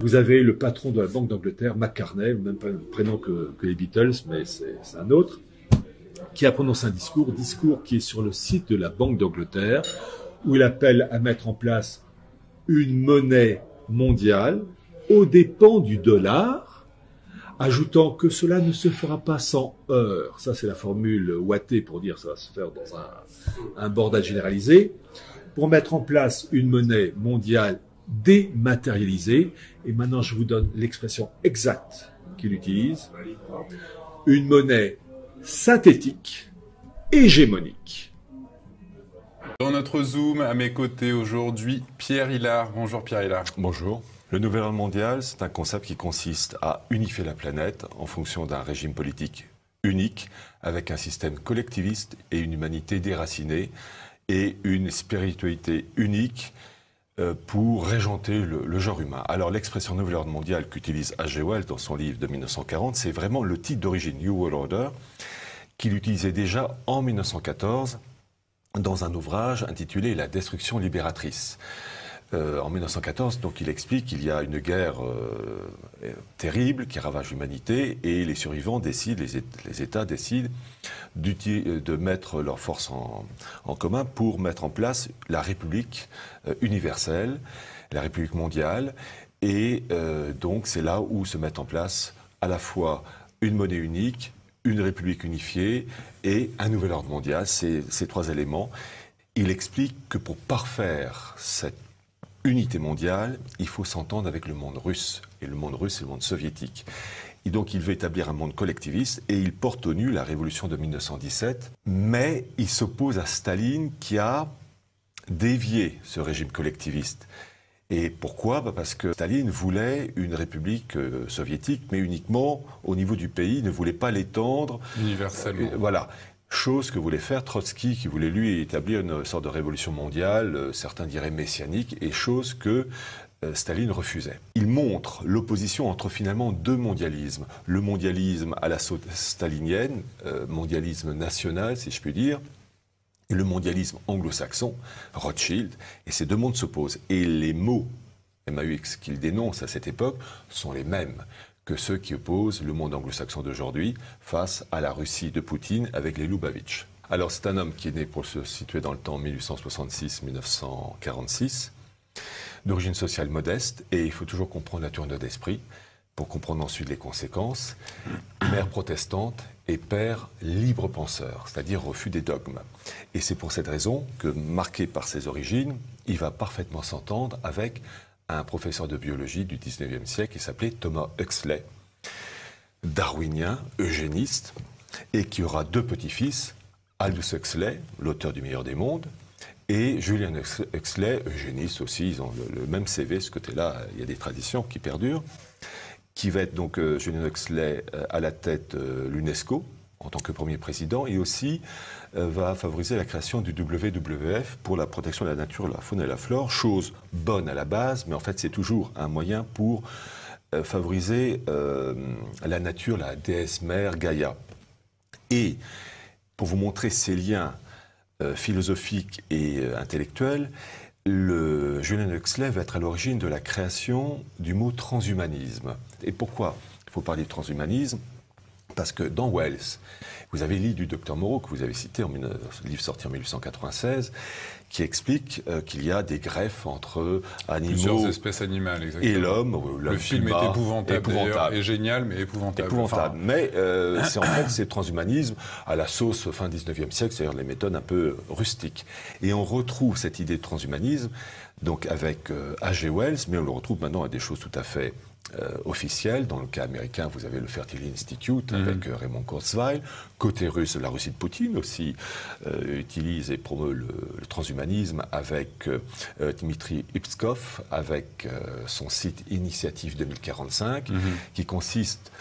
Vous avez le patron de la Banque d'Angleterre, McCartney, même pas le prénom que les Beatles, mais c'est un autre, qui a prononcé un discours qui est sur le site de la Banque d'Angleterre, où il appelle à mettre en place une monnaie mondiale aux dépens du dollar, ajoutant que cela ne se fera pas sans heurts. Ça, c'est la formule ouatée pour dire que ça va se faire dans un bordage généralisé, pour mettre en place une monnaie mondiale dématérialisée. Et maintenant, je vous donne l'expression exacte qu'il utilise. Une monnaie synthétique, hégémonique. Dans notre Zoom, à mes côtés aujourd'hui, Pierre Hilard. Bonjour Pierre Hilard. Bonjour. Le nouvel ordre mondial, c'est un concept qui consiste à unifier la planète en fonction d'un régime politique unique, avec un système collectiviste et une humanité déracinée, et une spiritualité unique pour régenter le genre humain. Alors l'expression nouvel ordre mondial qu'utilise H.G. Wells dans son livre de 1940, c'est vraiment le titre d'origine, New World Order, qu'il utilisait déjà en 1914 dans un ouvrage intitulé La destruction libératrice. En 1914, donc, il explique qu'il y a une guerre terrible qui ravage l'humanité et les survivants décident, les États décident de mettre leurs forces en commun pour mettre en place la République universelle, la République mondiale. Et donc c'est là où se mettent en place à la fois une monnaie unique, une République unifiée et un nouvel ordre mondial. Ces trois éléments. Il explique que pour parfaire cette unité mondiale, il faut s'entendre avec le monde russe. Et le monde russe, c'est le monde soviétique. Et donc, il veut établir un monde collectiviste et il porte au nu la révolution de 1917. Mais il s'oppose à Staline qui a dévié ce régime collectiviste. Et pourquoi ? Parce que Staline voulait une république soviétique, mais uniquement au niveau du pays, il ne voulait pas l'étendre. Universellement. Voilà. Chose que voulait faire Trotsky, qui voulait lui établir une sorte de révolution mondiale, certains diraient messianique, et chose que Staline refusait. Il montre l'opposition entre finalement deux mondialismes. Le mondialisme à la stalinienne, mondialisme national si je puis dire, et le mondialisme anglo-saxon, Rothschild, et ces deux mondes s'opposent. Et les mots MAUX qu'il dénonce à cette époque sont les mêmes que ceux qui opposent le monde anglo-saxon d'aujourd'hui face à la Russie de Poutine avec les Loubavitch. Alors c'est un homme qui est né pour se situer dans le temps 1866-1946, d'origine sociale modeste, et il faut toujours comprendre la tournure d'esprit pour comprendre ensuite les conséquences. Mère protestante et père libre penseur, c'est-à-dire refus des dogmes. Et c'est pour cette raison que, marqué par ses origines, il va parfaitement s'entendre avec un professeur de biologie du 19e siècle qui s'appelait Thomas Huxley, darwinien, eugéniste, et qui aura deux petits-fils, Aldous Huxley, l'auteur du Meilleur des mondes, et Julian Huxley, eugéniste aussi, ils ont le même CV, ce côté-là, il y a des traditions qui perdurent, qui va être donc Julian Huxley à la tête de l'UNESCO, en tant que premier président, et aussi va favoriser la création du WWF pour la protection de la nature, la faune et la flore, chose bonne à la base, mais en fait c'est toujours un moyen pour favoriser la nature, la déesse mère Gaïa. Et pour vous montrer ces liens philosophiques et intellectuels, Julian Huxley va être à l'origine de la création du mot transhumanisme. Et pourquoi il faut parler de transhumanisme ? Parce que dans Wells, vous avez l'île du docteur Moreau, que vous avez cité, livre sorti en 1896, qui explique qu'il y a des greffes entre animaux... Plusieurs espèces animales, exactement. Et l'homme. Le film est épouvantable. Et génial, mais épouvantable. Épouvantable. Mais c'est en fait c'est transhumanisme à la sauce fin 19e siècle, c'est-à-dire les méthodes un peu rustiques. Et on retrouve cette idée de transhumanisme donc avec H.G. Wells, mais on le retrouve maintenant à des choses tout à fait officielles. Dans le cas américain, vous avez le Fertility Institute avec Raymond Kurzweil. Côté russe, la Russie de Poutine aussi utilise et promeut le transhumanisme avec Dmitri Ipskov, avec son site Initiative 2045, qui consiste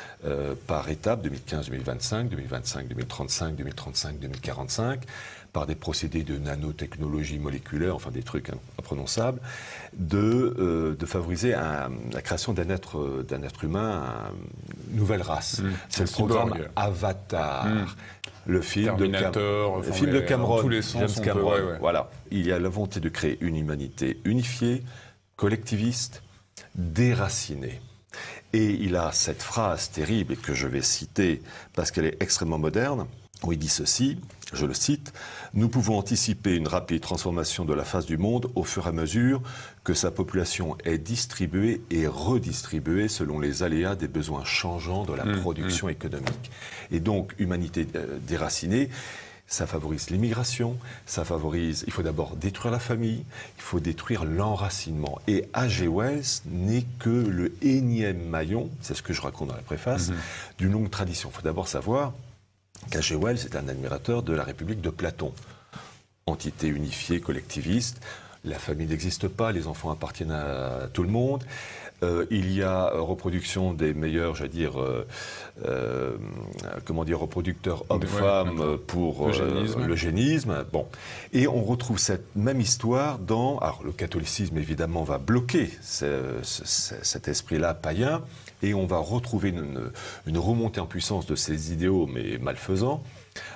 par étapes 2015-2025, 2025-2035, 2035-2045, par des procédés de nanotechnologie moléculaire, enfin des trucs imprononçables, de favoriser la création d'un être humain, une nouvelle race. C'est le programme Avatar. Le film Terminator, de Cameron, tous les sens, James Cameron. Voilà. Il y a la volonté de créer une humanité unifiée, collectiviste, déraciner. Et il a cette phrase terrible que je vais citer parce qu'elle est extrêmement moderne, où il dit ceci, je le cite, « Nous pouvons anticiper une rapide transformation de la face du monde au fur et à mesure que sa population est distribuée et redistribuée selon les aléas des besoins changeants de la production économique. » Et donc, humanité déracinée, ça favorise l'immigration, ça favorise... Il faut d'abord détruire la famille, il faut détruire l'enracinement. Et H.G. Wells n'est que le énième maillon, c'est ce que je raconte dans la préface, d'une longue tradition. Il faut d'abord savoir qu'H.G. Wells est un admirateur de la République de Platon. Entité unifiée, collectiviste, la famille n'existe pas, les enfants appartiennent à tout le monde. Il y a reproduction des meilleurs, reproducteurs hommes-femmes pour l'eugénisme. Bon. Et on retrouve cette même histoire dans... Alors, le catholicisme, évidemment, va bloquer cet esprit-là païen, et on va retrouver une remontée en puissance de ces idéaux, mais malfaisants,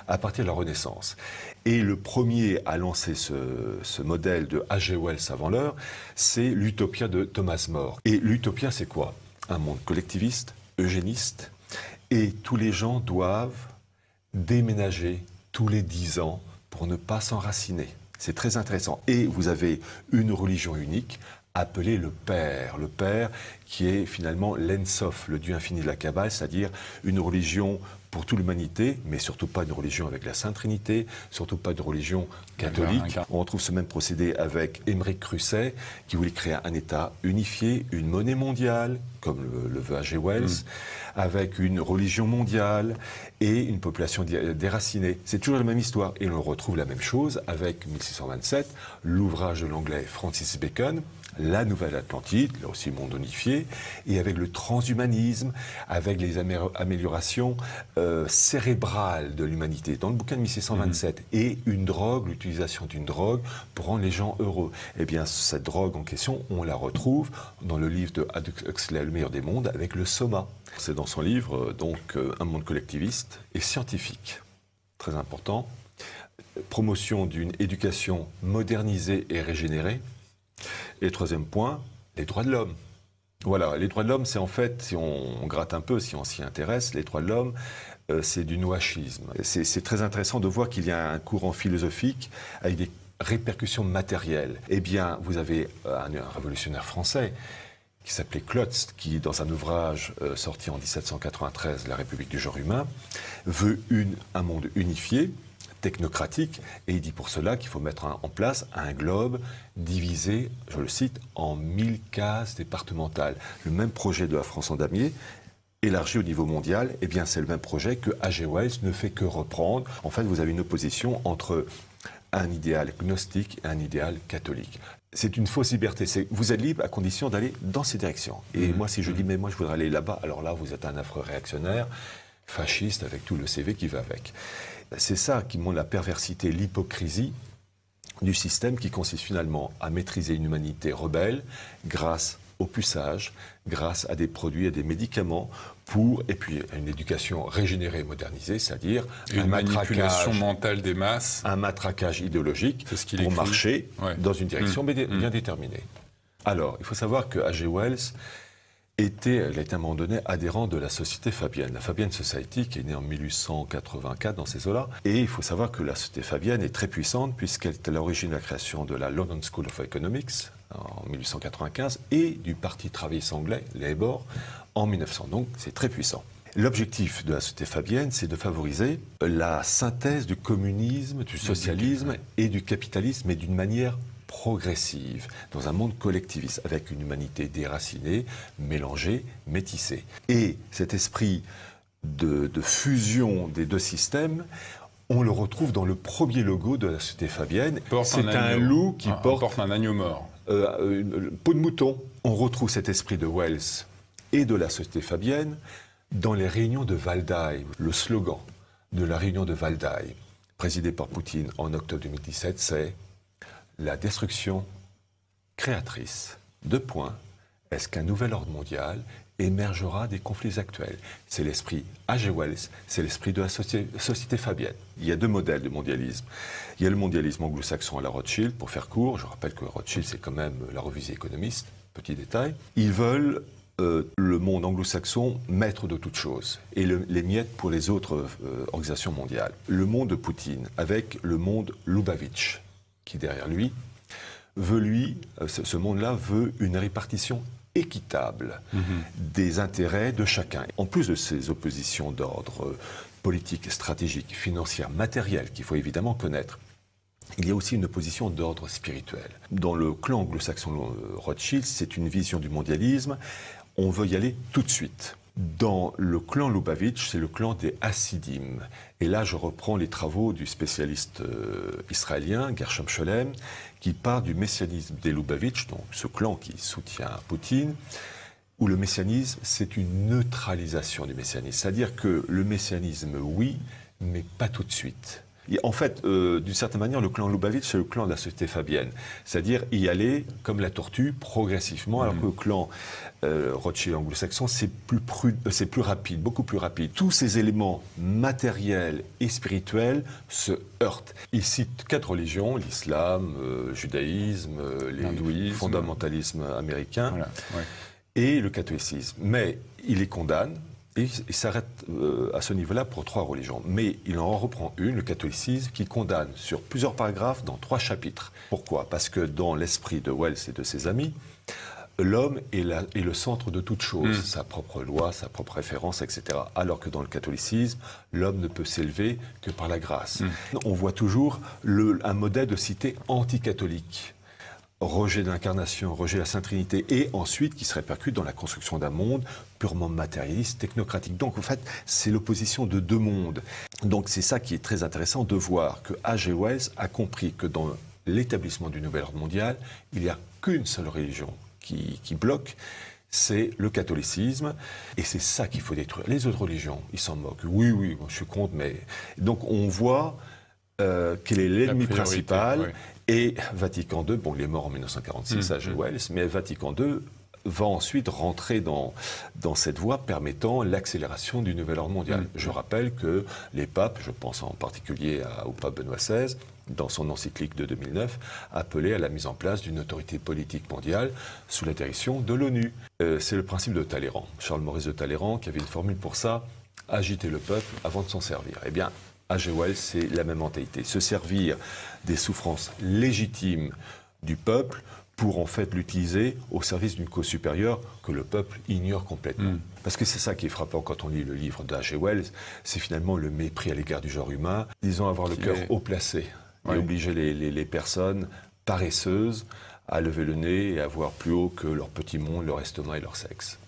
à partir de la Renaissance. Et le premier à lancer ce modèle de H.G. Wells avant l'heure, c'est l'Utopia de Thomas More. Et l'Utopia, c'est quoi? Un monde collectiviste, eugéniste, et tous les gens doivent déménager tous les 10 ans pour ne pas s'enraciner. C'est très intéressant. Et vous avez une religion unique, appelée le Père qui est finalement l'Ensof, le Dieu infini de la Kabbale, c'est-à-dire une religion pour toute l'humanité, mais surtout pas une religion avec la Sainte Trinité, surtout pas une religion catholique. On retrouve ce même procédé avec Émeric Crusset, qui voulait créer un État unifié, une monnaie mondiale, comme le veut H.G. Wells, avec une religion mondiale et une population déracinée. C'est toujours la même histoire. Et on retrouve la même chose avec 1627, l'ouvrage de l'anglais Francis Bacon, la Nouvelle Atlantide, là aussi monde unifié, et avec le transhumanisme, avec les améliorations cérébrales de l'humanité. Dans le bouquin de 1627, et une drogue, l'utilisation d'une drogue pour rendre les gens heureux. Eh bien, cette drogue en question, on la retrouve dans le livre de Aldous Huxley, Le meilleur des mondes, avec le soma. C'est dans son livre, Un monde collectiviste et scientifique. Très important. Promotion d'une éducation modernisée et régénérée. Et troisième point, les droits de l'homme. Voilà, les droits de l'homme, c'est en fait, si on gratte un peu, si on s'y intéresse, les droits de l'homme, c'est du noachisme. C'est très intéressant de voir qu'il y a un courant philosophique avec des répercussions matérielles. Eh bien, vous avez un révolutionnaire français qui s'appelait Klotz, qui, dans un ouvrage sorti en 1793, La République du genre humain, veut un monde unifié, technocratique, et il dit pour cela qu'il faut mettre en place un globe divisé, je le cite, en 1000 cases départementales. Le même projet de la France en damier, élargi au niveau mondial, eh bien c'est le même projet que H.G. Wells ne fait que reprendre. En fait, vous avez une opposition entre un idéal gnostique et un idéal catholique. C'est une fausse liberté. Vous êtes libre à condition d'aller dans ces directions. Et moi, si je dis, mais moi je voudrais aller là-bas, alors là, vous êtes un affreux réactionnaire, fasciste, avec tout le CV qui va avec. C'est ça qui montre la perversité, l'hypocrisie du système qui consiste finalement à maîtriser une humanité rebelle grâce au puçage, grâce à des produits, à des médicaments, et puis à une éducation régénérée et modernisée, c'est-à-dire une manipulation mentale des masses. Un matraquage idéologique pour marcher dans une direction bien déterminée. Alors, il faut savoir que H.G. Wells il a été à un moment donné adhérent de la Société Fabienne. La Fabian Society, qui est née en 1884 dans ces eaux-là. Et il faut savoir que la Société Fabienne est très puissante puisqu'elle est à l'origine de la création de la London School of Economics en 1895 et du Parti travailliste anglais, Labour, en 1900. Donc c'est très puissant. L'objectif de la Société Fabienne, c'est de favoriser la synthèse du communisme, du socialisme et du capitalisme, mais d'une manière progressive, dans un monde collectiviste, avec une humanité déracinée, mélangée, métissée. Et cet esprit de fusion des deux systèmes, on le retrouve dans le premier logo de la Société Fabienne. C'est un loup qui porte un agneau mort. Une peau de mouton. On retrouve cet esprit de Wells et de la Société Fabienne dans les réunions de Valdai. Le slogan de la réunion de Valdai, présidée par Poutine en octobre 2017, c'est la destruction créatrice. Est-ce qu'un nouvel ordre mondial émergera des conflits actuels. C'est l'esprit H.G. Wells, c'est l'esprit de la société fabienne. Il y a deux modèles de mondialisme. Il y a le mondialisme anglo-saxon à la Rothschild, pour faire court. Je rappelle que Rothschild, c'est quand même la revue The Economist, petit détail. Ils veulent le monde anglo-saxon maître de toutes choses et les miettes pour les autres organisations mondiales. Le monde de Poutine avec le monde Lubavitch, qui derrière lui, ce monde-là veut une répartition équitable des intérêts de chacun. En plus de ces oppositions d'ordre politique, stratégique, financière, matérielle, qu'il faut évidemment connaître, il y a aussi une opposition d'ordre spirituel. Dans le clan anglo-saxon Rothschild, c'est une vision du mondialisme. On veut y aller tout de suite. Dans le clan Lubavitch, c'est le clan des Hassidim. Et là, je reprends les travaux du spécialiste israélien, Gershom Scholem, qui part du messianisme des Lubavitch, donc ce clan qui soutient Poutine, où le messianisme, c'est une neutralisation du messianisme. C'est-à-dire que le messianisme, oui, mais pas tout de suite. En fait, d'une certaine manière, le clan Lubavitch, c'est le clan de la société fabienne. C'est-à-dire y aller comme la tortue, progressivement, alors que le clan Rothschild anglo-saxon, c'est plus rapide, beaucoup plus rapide. Tous ces éléments matériels et spirituels se heurtent. Il cite 4 religions, l'islam, le judaïsme, le fondamentalisme américain, voilà, ouais, et le catholicisme. Mais il les condamne. Et il s'arrête à ce niveau-là pour 3 religions. Mais il en reprend une, le catholicisme, qui condamne sur plusieurs paragraphes dans 3 chapitres. Pourquoi? Parce que dans l'esprit de Wells et de ses amis, l'homme est le centre de toute chose, sa propre loi, sa propre référence, etc. Alors que dans le catholicisme, l'homme ne peut s'élever que par la grâce. On voit toujours un modèle de cité anticatholique. Rejet de l'incarnation, rejet de la Sainte Trinité, et ensuite qui se répercute dans la construction d'un monde purement matérialiste, technocratique. Donc en fait, c'est l'opposition de 2 mondes. Donc c'est ça qui est très intéressant de voir que H.G. Wells a compris que dans l'établissement du nouvel ordre mondial, il n'y a qu'une seule religion qui bloque, c'est le catholicisme, et c'est ça qu'il faut détruire. Les autres religions, ils s'en moquent. Oui, moi, je suis contre, mais... Donc on voit quel est l'ennemi principal, ouais. Et Vatican II, bon, il est mort en 1946, H.G. Wells, mais Vatican II va ensuite rentrer dans cette voie permettant l'accélération du nouvel ordre mondial. Je rappelle que les papes, je pense en particulier au pape Benoît XVI, dans son encyclique de 2009, appelait à la mise en place d'une autorité politique mondiale sous la direction de l'ONU. C'est le principe de Talleyrand, Charles-Maurice de Talleyrand, qui avait une formule pour ça, agiter le peuple avant de s'en servir. Eh bien, H.G. Wells, c'est la même mentalité. Se servir des souffrances légitimes du peuple pour en fait l'utiliser au service d'une cause supérieure que le peuple ignore complètement. Parce que c'est ça qui est frappant quand on lit le livre d'H.G. Wells, c'est finalement le mépris à l'égard du genre humain, disons avoir le cœur haut placé, et obliger les personnes paresseuses à lever le nez et à voir plus haut que leur petit monde, leur estomac et leur sexe.